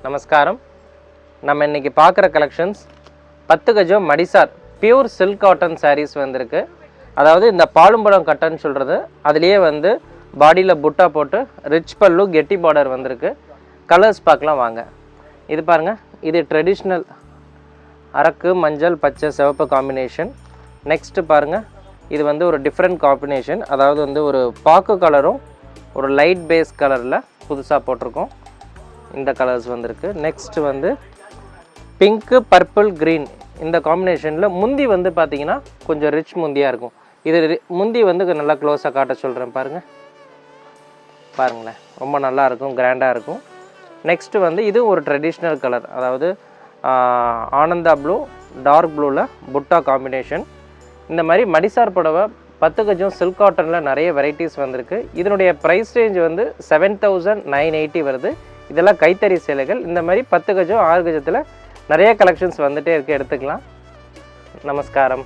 நமஸ்காரம். நம்ம இன்றைக்கி பார்க்குற கலெக்ஷன்ஸ் 10 கஜம் மடிசார் பியூர் சில்க் காட்டன் சாரீஸ் வந்திருக்கு. அதாவது இந்த பாலும்பழம் கட்டன் சொல்கிறது, அதுலேயே வந்து பாடியில் புட்டா போட்டு ரிச் பல்லு கெட்டி பார்டர் வந்திருக்கு. கலர்ஸ் பார்க்கலாம் வாங்க. இது பாருங்கள், இது ட்ரெடிஷ்னல் அரக்கு மஞ்சள் பச்சை சிவப்பு காம்பினேஷன். நெக்ஸ்ட்டு பாருங்கள், இது வந்து ஒரு டிஃப்ரெண்ட் காம்பினேஷன். அதாவது வந்து ஒரு பாக்கு கலரும் ஒரு லைட் பேஸ் கலரில் புதுசாக போட்டிருக்கோம். இந்த கலர்ஸ் வந்திருக்கு. நெக்ஸ்ட் வந்து பிங்க்கு பர்பிள் க்ரீன் இந்த காம்பினேஷனில் முந்தி வந்து பார்த்திங்கன்னா கொஞ்சம் ரிச் முந்தியாக இருக்கும். இது முந்தி வந்து நல்லா க்ளோஸாக காட்ட சொல்கிறேன் பாருங்கள். பாருங்களேன், ரொம்ப நல்லாயிருக்கும், கிராண்டாக இருக்கும். நெக்ஸ்ட்டு வந்து இது ஒரு ட்ரெடிஷ்னல் கலர், அதாவது ஆனந்தா ப்ளூ டார்க் ப்ளூவில் புட்டா காம்பினேஷன். இந்த மாதிரி மடிசார் புடவை 10 கஜம் சில்க் காட்டனில் நிறைய வெரைட்டிஸ் வந்திருக்கு. இதனுடைய ப்ரைஸ் ரேஞ்ச் வந்து 7,980 வருது. இதெல்லாம் கைத்தறி சேலைகள். இந்த மாதிரி 10 கஜம் 6 கஜத்தில் நிறைய கலெக்ஷன்ஸ் வந்துகிட்டே இருக்குது, எடுத்துக்கலாம். நமஸ்காரம்.